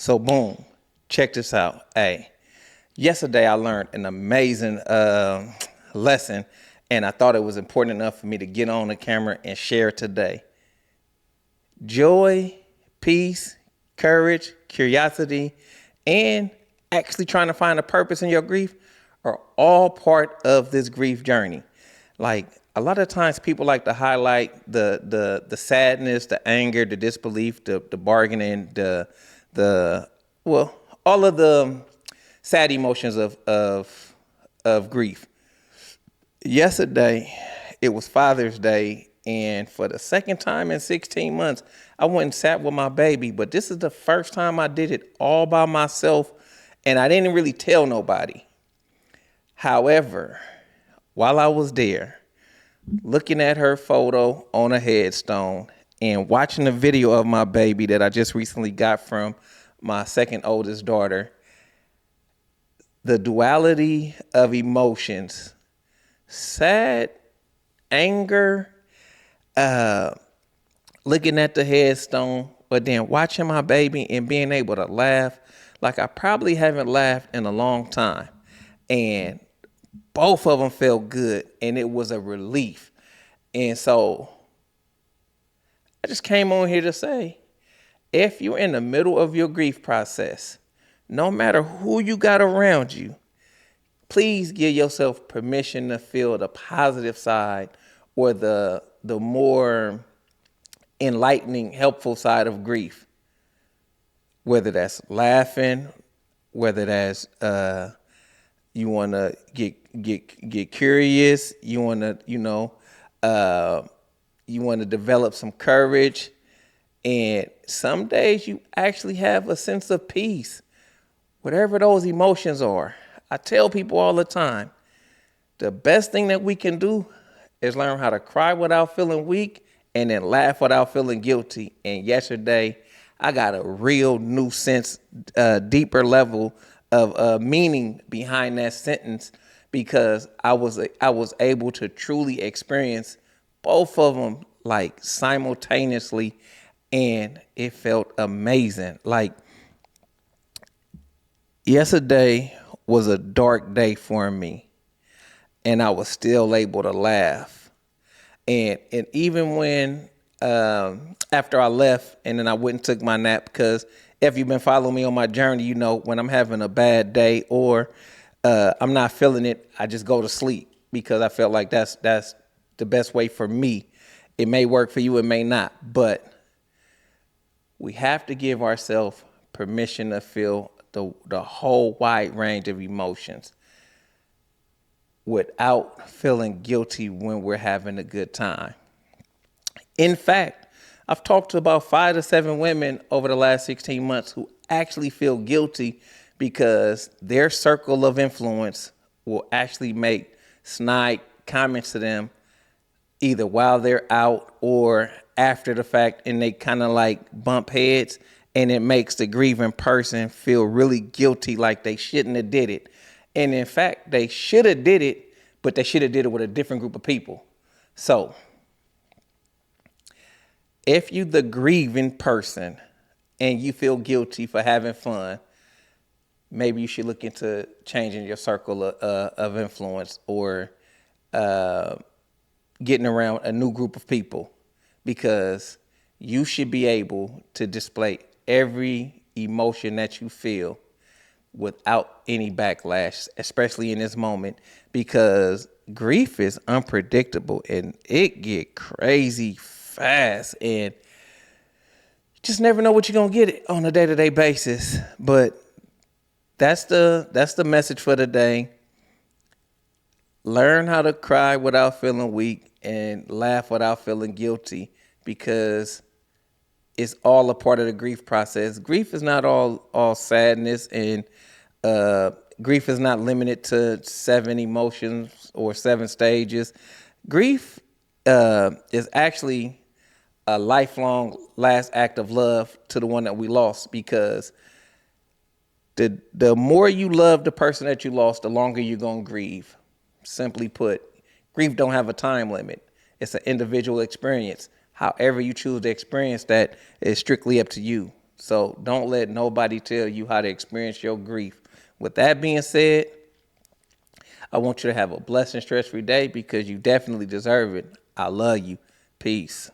So boom, check this out. Hey, yesterday I learned an amazing lesson, and I thought it was important enough for me to get on the camera and share it today. Joy, peace, courage, curiosity, and actually trying to find a purpose in your grief are all part of this grief journey. Like a lot of times people like to highlight the sadness, the anger, the disbelief, the bargaining, the well, all of the sad emotions of grief. Yesterday, it was Father's Day, and for the second time in 16 months, I went and sat with my baby, but this is the first time I did it all by myself, and I didn't really tell nobody. However, while I was there, looking at her photo on a headstone and watching the video of my baby that I just recently got from my second oldest daughter, the duality of emotions, sad, anger, looking at the headstone, but then watching my baby and being able to laugh like I probably haven't laughed in a long time. And both of them felt good, and it was a relief. And so I just came on here to say, if you're in the middle of your grief process, no matter who you got around you, please give yourself permission to feel the positive side or the more enlightening, helpful side of grief. Whether that's laughing, whether that's you want to get curious, you want to you want to develop some courage, and some days you actually have a sense of peace, whatever those emotions are. I tell people all the time, the best thing that we can do is learn how to cry without feeling weak and then laugh without feeling guilty. And yesterday, I got a real new sense, deeper level of meaning behind that sentence because I was able to truly experience both of them like simultaneously, and it felt amazing. Like yesterday was a dark day for me, and I was still able to laugh. And even when after I left and then I went and took my nap, because if you've been following me on my journey, you know when I'm having a bad day or I'm not feeling it, I just go to sleep because I felt like that's the best way for me. It may work for you, it may not, but we have to give ourselves permission to feel the whole wide range of emotions without feeling guilty when we're having a good time. In fact, I've talked to about 5 to 7 women over the last 16 months who actually feel guilty because their circle of influence will actually make snide comments to them either while they're out or after the fact, and they kind of like bump heads, and it makes the grieving person feel really guilty, like they shouldn't have did it. And in fact, they should have did it, but they should have did it with a different group of people. So if you the grieving person and you feel guilty for having fun, maybe you should look into changing your circle of influence or getting around a new group of people, because you should be able to display every emotion that you feel without any backlash, especially in this moment, because grief is unpredictable and it get crazy fast, and you just never know what you're gonna get on a day-to-day basis. But that's the message for today. Learn how to cry without feeling weak and laugh without feeling guilty, because it's all a part of the grief process. Grief is not all sadness, and grief is not limited to 7 emotions or 7 stages. Grief is actually a lifelong last act of love to the one that we lost, because the more you love the person that you lost, the longer you're going to grieve. Simply put, grief don't have a time limit. It's an individual experience. However you choose to experience that is strictly up to you. So don't let nobody tell you how to experience your grief. With that being said, I want you to have a blessed and stress-free day because you definitely deserve it. I love you. Peace.